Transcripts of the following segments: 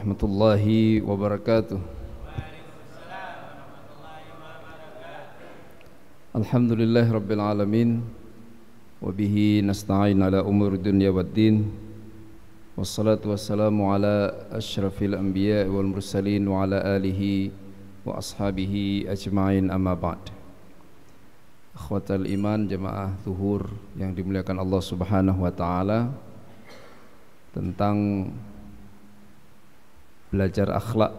Warahmatullahi wabarakatuh. Alhamdulillahi rabbil alamin. Wabihi nasta'in ala umur dunya waddin. Wassalatu wassalamu ala ashrafil anbiya wal mursalin wa ala alihi wa ashabihi ajma'in, amma ba'd. Akhwatal iman, jamaah zuhur yang dimuliakan Allah subhanahu wa ta'ala, tentang belajar akhlak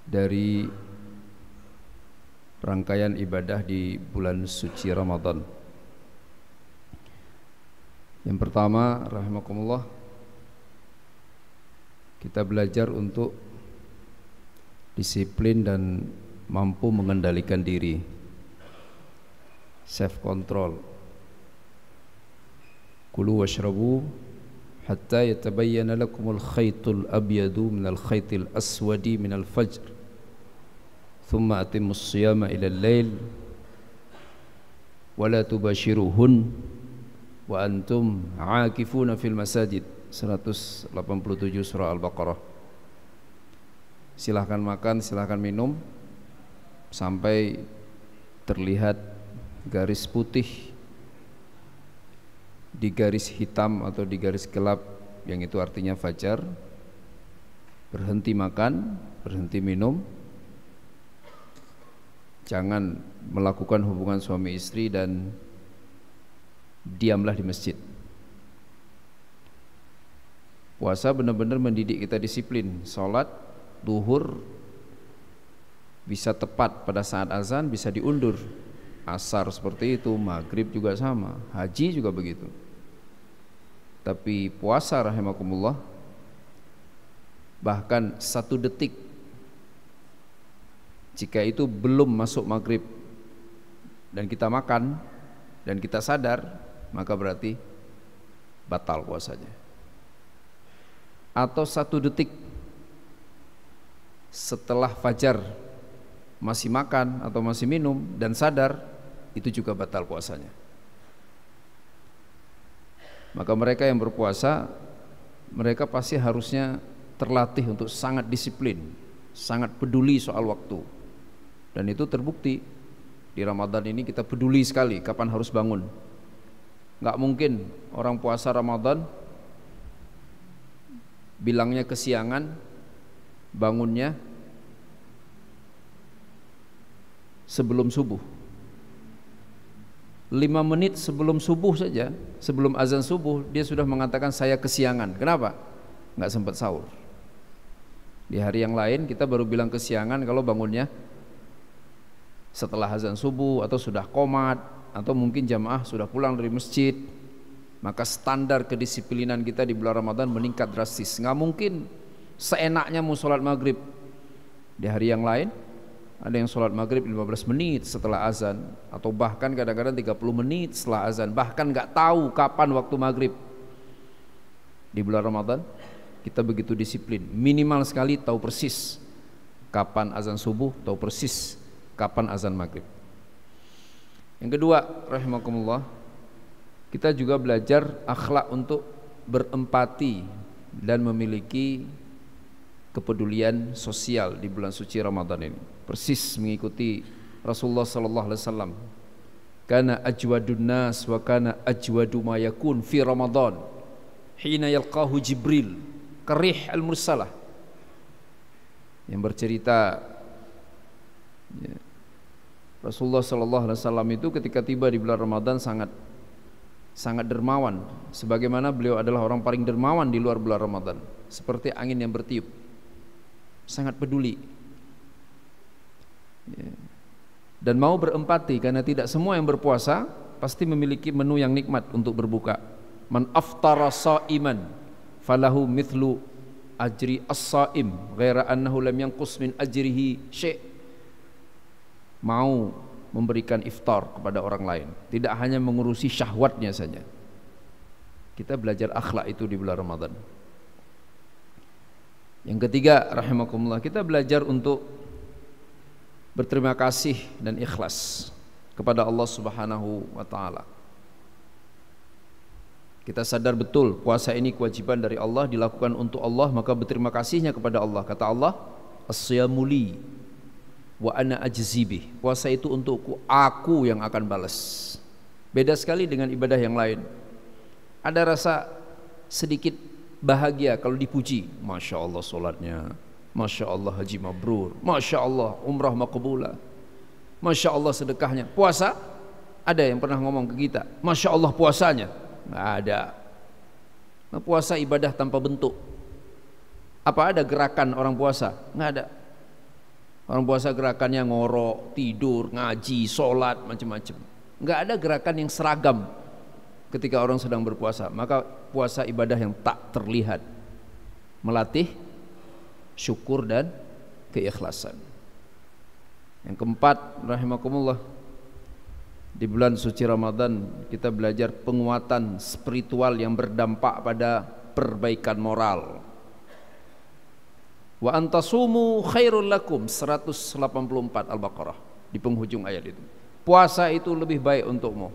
dari rangkaian ibadah di bulan suci Ramadan. Yang pertama, rahimakumullah, kita belajar untuk disiplin dan mampu mengendalikan diri, self control. Kulu washrabu hatta yatabayyana lakumul khaytul abyadu minal khaytil aswadi minal fajr thumma atimmus siyama ilal lail wala tubashiruhun wa antum aakifuna fil masajid. 187 surah Al-Baqarah. Silahkan makan, silahkan minum sampai terlihat garis putih di garis hitam atau di garis gelap, yang itu artinya fajar. Berhenti makan, berhenti minum, jangan melakukan hubungan suami istri, dan diamlah di masjid. Puasa benar-benar mendidik kita disiplin. Salat duhur bisa tepat pada saat azan, bisa diundur. Asar seperti itu, maghrib juga sama, haji juga begitu. Tapi puasa rahimakumullah, bahkan 1 detik jika itu belum masuk maghrib dan kita makan dan kita sadar, maka berarti batal puasanya. Atau 1 detik setelah fajar masih makan atau masih minum dan sadar, itu juga batal puasanya. Maka mereka yang berpuasa, mereka pasti harusnya terlatih untuk sangat disiplin, sangat peduli soal waktu. Dan itu terbukti di Ramadan ini, kita peduli sekali kapan harus bangun. Gak mungkin orang puasa Ramadan bilangnya kesiangan, bangunnya sebelum subuh. 5 menit sebelum subuh saja, sebelum azan subuh, dia sudah mengatakan saya kesiangan. Kenapa? Nggak sempat sahur. Di hari yang lain kita baru bilang kesiangan kalau bangunnya setelah azan subuh, atau sudah qomat, atau mungkin jamaah sudah pulang dari masjid. Maka standar kedisiplinan kita di bulan Ramadan meningkat drastis. Nggak mungkin seenaknya mau sholat maghrib. Di hari yang lain ada yang sholat maghrib 15 menit setelah azan, atau bahkan kadang-kadang 30 menit setelah azan, bahkan gak tahu kapan waktu maghrib. Di bulan Ramadan kita begitu disiplin, minimal sekali tahu persis kapan azan subuh, tahu persis kapan azan maghrib. Yang kedua, rahimakumullah, kita juga belajar akhlak untuk berempati dan memiliki kepedulian sosial di bulan suci Ramadan ini, persis mengikuti Rasulullah sallallahu alaihi wasallam. Kana ajwadun nas wa kana ajwadu ma yakun fi Ramadan hina yalqahu Jibril karih al-mursalah, yang bercerita Rasulullah sallallahu alaihi wasallam itu ketika tiba di bulan Ramadan sangat dermawan, sebagaimana beliau adalah orang paling dermawan di luar bulan Ramadan, seperti angin yang bertiup, sangat peduli dan mau berempati, karena tidak semua yang berpuasa pasti memiliki menu yang nikmat untuk berbuka. Man aftara sha'iman falahu mithlu ajri as-sha'im ghaira annahu lam yanqus min ajrihi syai'. Mau memberikan iftar kepada orang lain, tidak hanya mengurusi syahwatnya saja. Kita belajar akhlak itu di bulan Ramadan. Yang ketiga, rahimakumullah, kita belajar untuk berterima kasih dan ikhlas kepada Allah Subhanahu wa taala. Kita sadar betul puasa ini kewajiban dari Allah, dilakukan untuk Allah, maka berterima kasihnya kepada Allah. Kata Allah, as-siyamu li wa ana ajzi bih. Puasa itu untukku, aku yang akan balas. Beda sekali dengan ibadah yang lain. Ada rasa sedikit bahagia kalau dipuji. Masya Allah solatnya, Masya Allah haji mabrur, Masya Allah umrah maqbulah, Masya Allah sedekahnya. Puasa, ada yang pernah ngomong ke kita, Masya Allah puasanya? Nggak ada. Nah, puasa ibadah tanpa bentuk. Apa ada gerakan orang puasa? Nggak ada. Orang puasa gerakannya ngorok, tidur, ngaji, sholat, macam-macam. Nggak ada gerakan yang seragam ketika orang sedang berpuasa. Maka puasa ibadah yang tak terlihat, melatih syukur dan keikhlasan. Yang keempat, rahimakumullah, di bulan suci Ramadan kita belajar penguatan spiritual yang berdampak pada perbaikan moral. Wa antasumu khairul lakum, 184 Al-Baqarah, di penghujung ayat itu. Puasa itu lebih baik untukmu.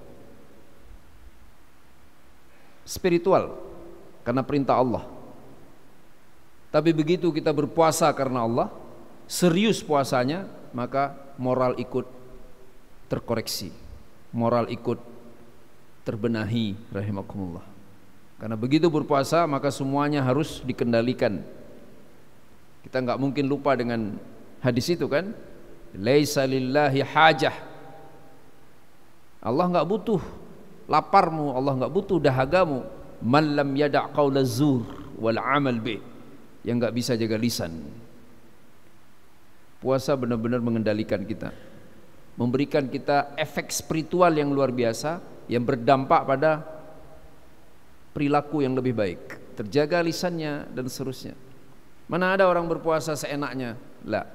Spiritual karena perintah Allah. Tapi begitu kita berpuasa karena Allah, serius puasanya, maka moral ikut terkoreksi, moral ikut terbenahi, rahimakumullah. Karena begitu berpuasa maka semuanya harus dikendalikan. Kita nggak mungkin lupa dengan hadis itu kan, laisa lillahi hajah, Allah nggak butuh laparmu, Allah nggak butuh dahagamu, man lam yada' qaula zur wal amal bih, yang nggak bisa jaga lisan. Puasa benar-benar mengendalikan kita, memberikan kita efek spiritual yang luar biasa, yang berdampak pada perilaku yang lebih baik, terjaga lisannya dan seterusnya. Mana ada orang berpuasa seenaknya? La,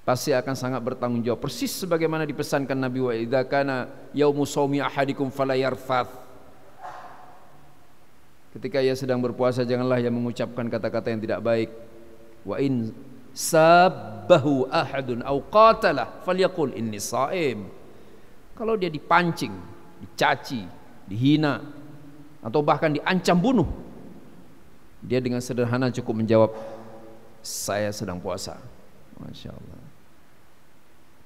pasti akan sangat bertanggung jawab, persis sebagaimana dipesankan Nabi, wa idza kana yaumu shaumi ahadikum fala yarfath. Ketika ia sedang berpuasa, janganlah ia mengucapkan kata-kata yang tidak baik. Wa in sabbahu ahadun aw qatalah falyaqul inni shaim. Kalau dia dipancing, dicaci, dihina, atau bahkan diancam bunuh, dia dengan sederhana cukup menjawab, saya sedang puasa. Masya Allah.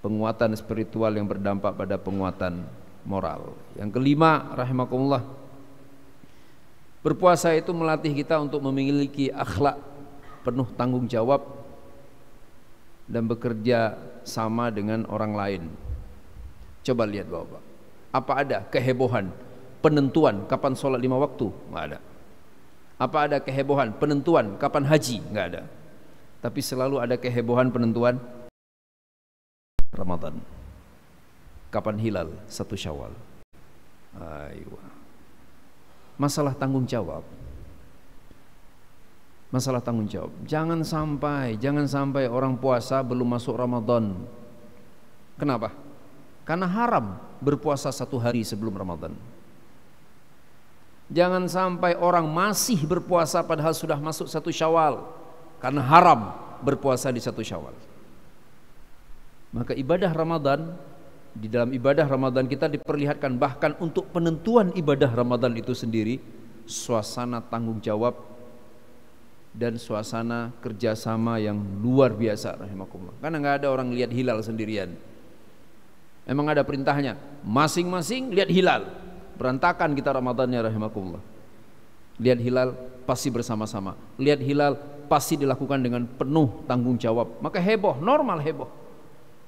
Penguatan spiritual yang berdampak pada penguatan moral. Yang kelima, rahimakumullah, berpuasa itu melatih kita untuk memiliki akhlak penuh tanggung jawab dan bekerja sama dengan orang lain. Coba lihat Bapak, apa ada kehebohan penentuan kapan sholat 5 waktu? Nggak ada. Apa ada kehebohan penentuan kapan haji? Nggak ada. Tapi selalu ada kehebohan penentuan Ramadan, kapan hilal 1 Syawal. Aywa. Masalah tanggung jawab. Masalah tanggung jawab. Jangan sampai orang puasa belum masuk Ramadan. Kenapa? Karena haram berpuasa 1 hari sebelum Ramadan. Jangan sampai orang masih berpuasa padahal sudah masuk 1 Syawal, karena haram berpuasa di 1 Syawal. Maka ibadah Ramadan, di dalam ibadah Ramadan kita diperlihatkan, bahkan untuk penentuan ibadah Ramadan itu sendiri, suasana tanggung jawab dan suasana kerjasama yang luar biasa, rahimakumullah. Karena nggak ada orang lihat hilal sendirian. Emang ada perintahnya, masing-masing lihat hilal. Berantakan kita Ramadannya, rahimakumullah. Lihat hilal pasti bersama-sama, lihat hilal pasti dilakukan dengan penuh tanggung jawab. Maka heboh, normal heboh,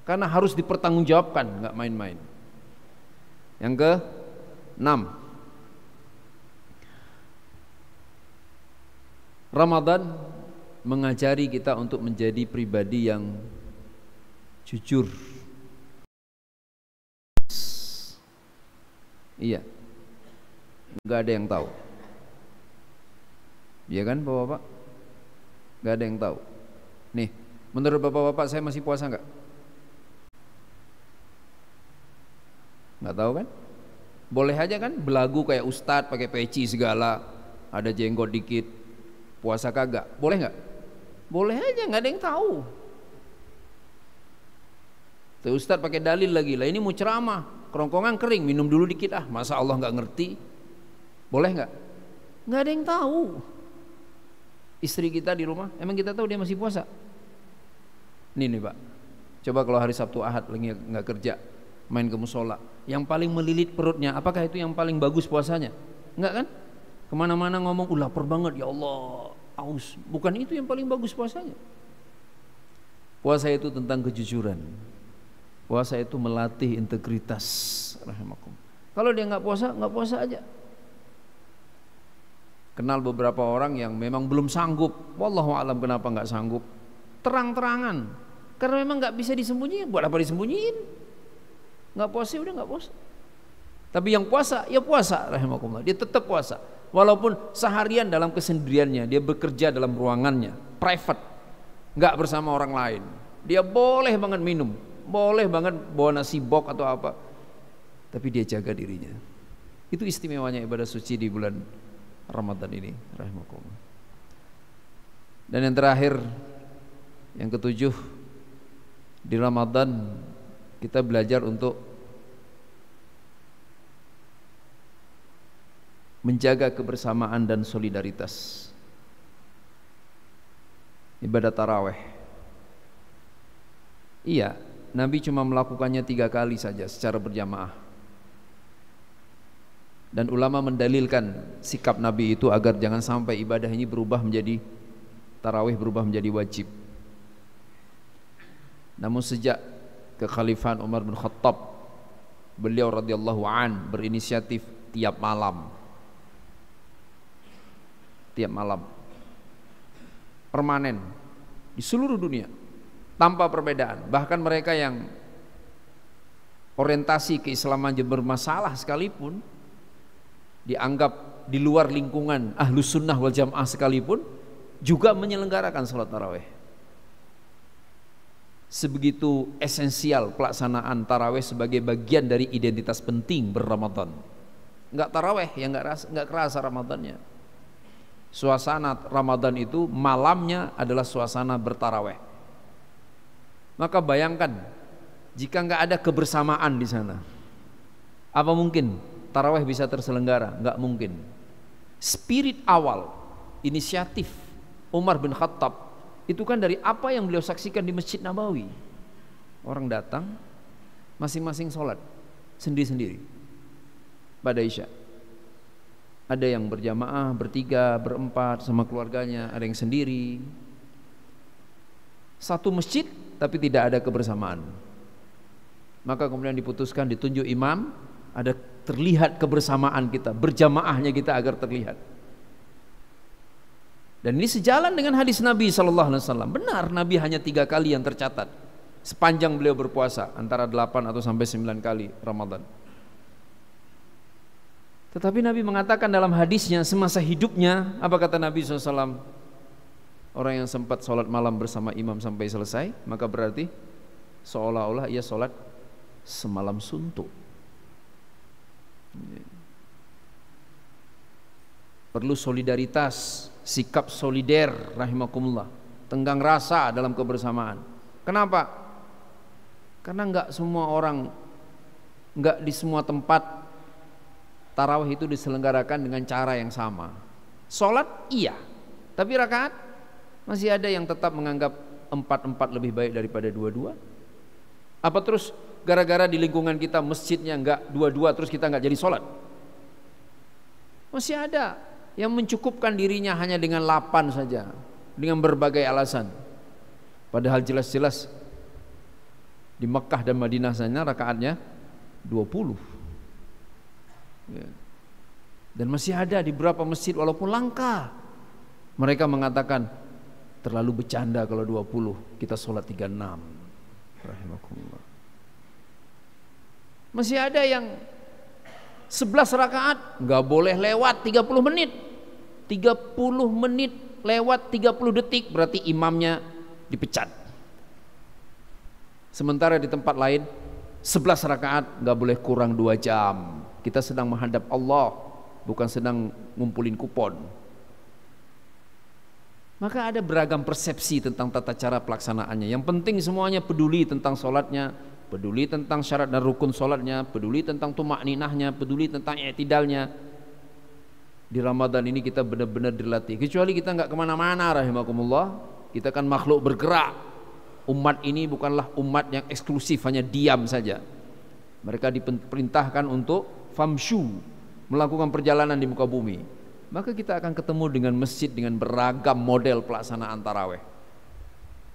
karena harus dipertanggungjawabkan, nggak main-main. Yang ke-6, Ramadan mengajari kita untuk menjadi pribadi yang jujur. Iya, nggak ada yang tahu. Iya kan Bapak-bapak? Nggak ada yang tahu. Nih, menurut Bapak-bapak saya masih puasa nggak? Nggak tahu kan? Boleh aja kan belagu kayak ustadz pakai peci segala, ada jenggot dikit, puasa kagak? Boleh nggak? Boleh aja, nggak ada yang tahu. Tuh ustadz pakai dalil lagi lah, ini mau ceramah, kerongkongan kering, minum dulu dikit ah, masa Allah nggak ngerti? Boleh nggak? Nggak ada yang tahu. Istri kita di rumah, emang kita tahu dia masih puasa? Nih Pak, coba kalau hari Sabtu Ahad lagi nggak kerja, main ke musola, yang paling melilit perutnya, apakah itu yang paling bagus puasanya? Enggak kan? Kemana-mana ngomong, lapar banget ya Allah, aus. Bukan itu yang paling bagus puasanya. Puasa itu tentang kejujuran. Puasa itu melatih integritas. Rahimakum. Kalau dia nggak puasa aja. Kenal beberapa orang yang memang belum sanggup. Wallahu alam kenapa nggak sanggup? Terang-terangan. Karena memang nggak bisa disembunyiin. Buat apa disembunyiin? Nggak puasa udah nggak puasa. Tapi yang puasa ya puasa. Rahimakumullah. Dia tetap puasa. Walaupun seharian dalam kesendiriannya, dia bekerja dalam ruangannya, private, nggak bersama orang lain. Dia boleh banget minum, boleh banget bawa nasi bok atau apa, tapi dia jaga dirinya. Itu istimewanya ibadah suci di bulan Ramadan ini, rahimakumullah. Dan yang terakhir, yang ketujuh, di Ramadan kita belajar untuk menjaga kebersamaan dan solidaritas. Ibadah taraweh, iya, Nabi cuma melakukannya 3 kali saja secara berjamaah. Dan ulama mendalilkan sikap Nabi itu agar jangan sampai ibadah ini berubah menjadi, tarawih berubah menjadi wajib. Namun sejak kekhalifahan Umar bin Khattab, beliau radhiyallahu an berinisiatif tiap malam permanen di seluruh dunia tanpa perbedaan. Bahkan mereka yang orientasi keislaman bermasalah sekalipun, dianggap di luar lingkungan ahlus sunnah wal jamaah sekalipun, juga menyelenggarakan sholat tarawih. Sebegitu esensial pelaksanaan tarawih sebagai bagian dari identitas penting berRamadan. Enggak tarawih ya enggak kerasa Ramadannya. Suasana Ramadan itu malamnya adalah suasana bertaraweh. Maka bayangkan jika nggak ada kebersamaan di sana, apa mungkin taraweh bisa terselenggara? Nggak mungkin. Spirit awal, inisiatif Umar bin Khattab itu kan dari apa yang beliau saksikan di Masjid Nabawi. Orang datang, masing-masing sholat sendiri-sendiri pada Isya. Ada yang berjamaah, bertiga, berempat sama keluarganya, ada yang sendiri. Satu masjid tapi tidak ada kebersamaan. Maka kemudian diputuskan, ditunjuk imam, ada terlihat kebersamaan kita, berjamaahnya kita agar terlihat. Dan ini sejalan dengan hadis Nabi SAW. Benar, Nabi hanya 3 kali yang tercatat sepanjang beliau berpuasa, antara 8 atau sampai 9 kali Ramadan. Tetapi Nabi mengatakan dalam hadisnya, semasa hidupnya, apa kata Nabi SAW? Orang yang sempat sholat malam bersama imam sampai selesai, maka berarti seolah-olah ia sholat semalam suntuk. Perlu solidaritas, sikap solider, rahimakumullah, tenggang rasa dalam kebersamaan. Kenapa? Karena enggak semua orang, enggak di semua tempat tarawih itu diselenggarakan dengan cara yang sama. Sholat iya, tapi rakaat masih ada yang tetap menganggap 4 lebih baik daripada 2. Apa terus gara-gara di lingkungan kita masjidnya enggak 2 terus kita enggak jadi sholat? Masih ada yang mencukupkan dirinya hanya dengan 8 saja, dengan berbagai alasan. Padahal jelas-jelas di Mekah dan Madinah sana rakaatnya 20. Ya. Dan masih ada di beberapa masjid walaupun langka, mereka mengatakan terlalu bercanda kalau 20, kita sholat 36. Rahimakumullah. Masih ada yang 11 rakaat nggak boleh lewat 30 menit. 30 menit lewat 30 detik berarti imamnya dipecat. Sementara di tempat lain 11 rakaat nggak boleh kurang 2 jam. Kita sedang menghadap Allah, bukan sedang ngumpulin kupon. Maka ada beragam persepsi tentang tata cara pelaksanaannya. Yang penting semuanya peduli tentang sholatnya, peduli tentang syarat dan rukun sholatnya, peduli tentang tumak ninahnya, peduli tentang i'tidalnya. Di Ramadan ini kita benar-benar dilatih. Kecuali kita nggak kemana-mana, rahimakumullah, kita kan makhluk bergerak. Umat ini bukanlah umat yang eksklusif hanya diam saja. Mereka diperintahkan untuk famshu, melakukan perjalanan di muka bumi. Maka kita akan ketemu dengan masjid dengan beragam model pelaksanaan taraweh.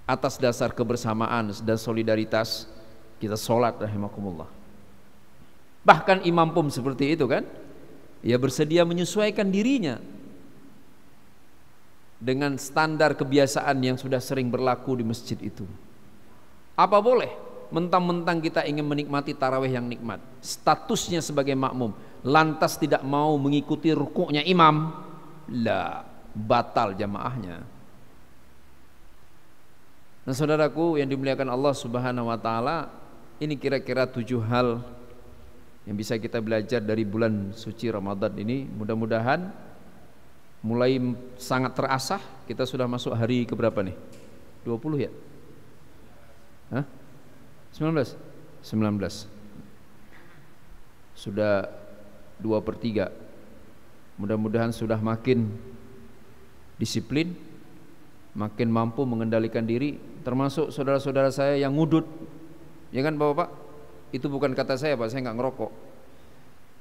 Atas dasar kebersamaan dan solidaritas kita sholat, rahimakumullah. Bahkan imam pun seperti itu kan. Ia bersedia menyesuaikan dirinya dengan standar kebiasaan yang sudah sering berlaku di masjid itu. Apa boleh? Mentang-mentang kita ingin menikmati tarawih yang nikmat, statusnya sebagai makmum, lantas tidak mau mengikuti rukuknya imam, lah, batal jamaahnya. Nah saudaraku yang dimuliakan Allah Subhanahu wa ta'ala, ini kira-kira 7 hal yang bisa kita belajar dari bulan suci Ramadan ini. Mudah-mudahan mulai sangat terasah. Kita sudah masuk hari keberapa nih? 20 ya? Hah? 19? 19 sudah 2/3. Mudah-mudahan sudah makin disiplin, makin mampu mengendalikan diri. Termasuk saudara-saudara saya yang ngudut, ya kan Bapak-bapak? Itu bukan kata saya Pak, saya nggak ngerokok.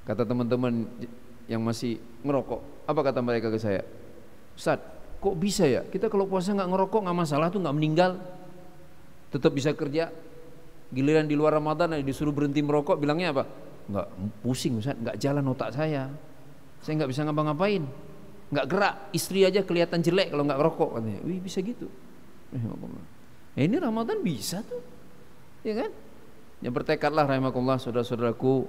Kata teman-teman yang masih ngerokok, apa kata mereka ke saya? Ustaz, kok bisa ya? Kita kalau puasa nggak ngerokok nggak masalah tuh, nggak meninggal, tetap bisa kerja. Giliran di luar Ramadan disuruh berhenti merokok, bilangnya apa? Nggak, pusing Ustaz, nggak jalan otak saya nggak bisa ngapa-ngapain, nggak gerak. Istri aja kelihatan jelek kalau nggak ngerokok katanya. Wih bisa gitu. Ini Ramadan bisa tuh, ya kan? Ya bertekadlah rahimakumullah saudara-saudaraku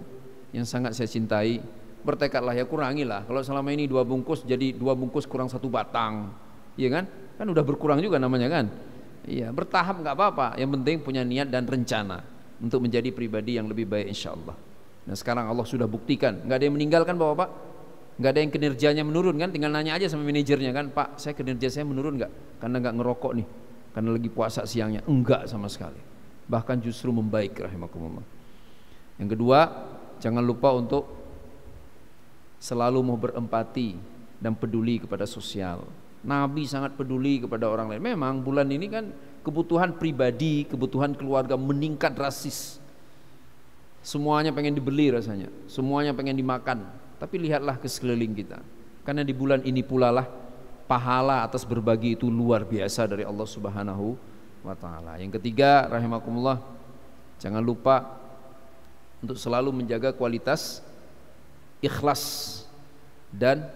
yang sangat saya cintai, bertekadlah ya, kurangilah. Kalau selama ini 2 bungkus jadi 2 bungkus kurang 1 batang, iya kan? Kan udah berkurang juga namanya kan? Iya, bertahap nggak apa-apa. Yang penting punya niat dan rencana untuk menjadi pribadi yang lebih baik insyaallah. Nah sekarang Allah sudah buktikan, nggak ada yang meninggalkan bapak-bapak, nggak ada yang kinerjanya menurun kan? Tinggal nanya aja sama manajernya kan, Pak, saya kinerja saya menurun nggak? Karena nggak ngerokok nih, karena lagi puasa siangnya. Enggak sama sekali. Bahkan justru membaik rahimakumullah. Yang kedua, jangan lupa untuk selalu mau berempati dan peduli kepada sosial. Nabi sangat peduli kepada orang lain. Memang bulan ini kan kebutuhan pribadi, kebutuhan keluarga meningkat drastis. Semuanya pengen dibeli rasanya, semuanya pengen dimakan. Tapi lihatlah ke sekeliling kita, karena di bulan ini pula lah pahala atas berbagi itu luar biasa dari Allah Subhanahu wa ta'ala. Yang ketiga rahimakumullah, jangan lupa untuk selalu menjaga kualitas ikhlas dan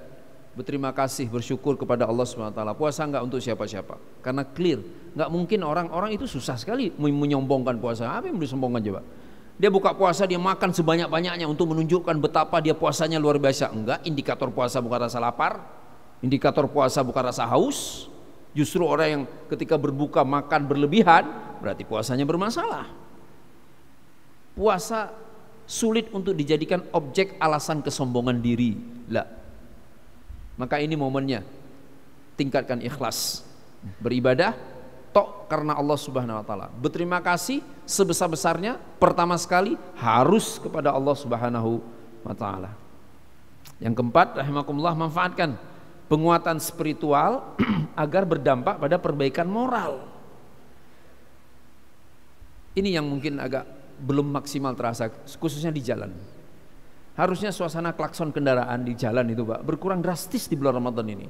berterima kasih, bersyukur kepada Allah Subhanahu wa ta'ala. Puasa enggak untuk siapa-siapa, karena clear, enggak mungkin orang itu susah sekali menyombongkan puasa. Apa yang mau disombongkan coba? Dia buka puasa, dia makan sebanyak-banyaknya untuk menunjukkan betapa dia puasanya luar biasa. Enggak, indikator puasa bukan rasa lapar, indikator puasa bukan rasa haus. Justru orang yang ketika berbuka makan berlebihan, berarti puasanya bermasalah. Puasa sulit untuk dijadikan objek alasan kesombongan diri. Lah. Maka ini momennya. Tingkatkan ikhlas. Beribadah tok karena Allah Subhanahu wa taala. Berterima kasih sebesar-besarnya pertama sekali harus kepada Allah Subhanahu wa taala. Yang keempat, rahimakumullah, manfaatkan penguatan spiritual agar berdampak pada perbaikan moral. Ini yang mungkin agak belum maksimal terasa, khususnya di jalan. Harusnya suasana klakson kendaraan di jalan itu Pak berkurang drastis di bulan Ramadan ini.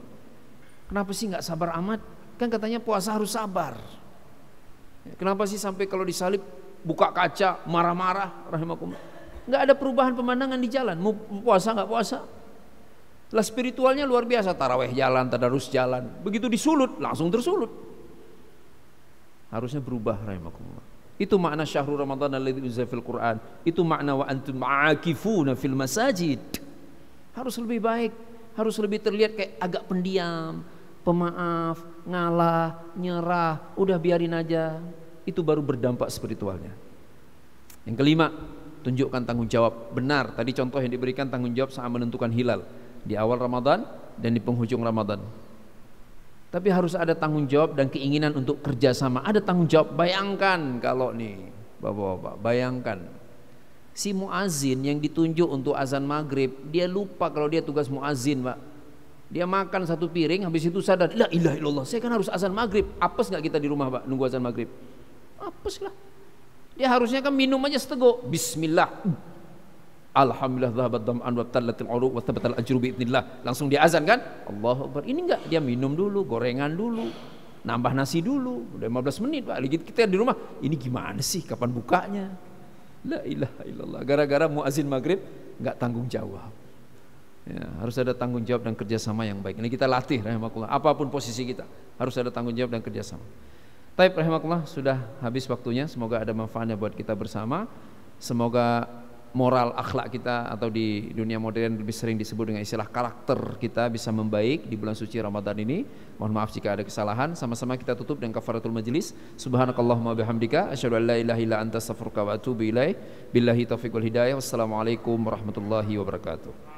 Kenapa sih nggak sabar amat? Kan katanya puasa harus sabar. Kenapa sih sampai kalau disalib buka kaca marah-marah, rahimakumullah? Nggak ada perubahan pemandangan di jalan. Mau puasa nggak puasa? Lah spiritualnya luar biasa, taraweh jalan, tadarus jalan. Begitu disulut langsung tersulut. Harusnya berubah rahimakumullah. Itu makna syahrul Ramadan alladzi unzila fil Quran. Itu makna wa antum ma'akifuna fil masajid. Harus lebih baik, harus lebih terlihat kayak agak pendiam, pemaaf, ngalah, nyerah, udah biarin aja. Itu baru berdampak spiritualnya. Yang kelima, tunjukkan tanggung jawab. Benar, tadi contoh yang diberikan tanggung jawab saat menentukan hilal di awal Ramadan dan di penghujung Ramadan. Tapi harus ada tanggung jawab dan keinginan untuk kerjasama. Ada tanggung jawab. Bayangkan kalau nih bapak-bapak, bayangkan si muazin yang ditunjuk untuk azan maghrib, dia lupa kalau dia tugas muazin Pak. Dia makan satu piring, habis itu sadar, la ilaha illallah, saya kan harus azan maghrib. Apes nggak kita di rumah, Pak, nunggu azan maghrib? Apes lah. Dia harusnya kan minum aja seteguk, bismillah, alhamdulillah dhahabat dham'an wa tallatil uruq wa thabatal ajru biidznillah. Langsung dia azan kan? Allahu Akbar. Ini enggak, dia minum dulu, gorengan dulu, nambah nasi dulu. Udah 15 menit, Pak. Lagi kita di rumah, ini gimana sih kapan bukanya? La ilaha illallah. Gara-gara muazin maghrib enggak tanggung jawab. Ya, harus ada tanggung jawab dan kerjasama yang baik. Ini kita latih, rahimakumullah. Apapun posisi kita, harus ada tanggung jawab dan kerjasama. Taib, rahimakumullah, sudah habis waktunya. Semoga ada manfaatnya buat kita bersama. Semoga moral akhlak kita, atau di dunia modern lebih sering disebut dengan istilah karakter kita, bisa membaik di bulan suci Ramadan ini. Mohon maaf jika ada kesalahan. Sama-sama kita tutup dengan kafaratul majlis. Subhanakallahumma bihamdika asyhadu an la ilaha illa anta astaghfiruka wa atubu ilaik. Billahi taufiq wal hidayah. Wassalamualaikum warahmatullahi wabarakatuh.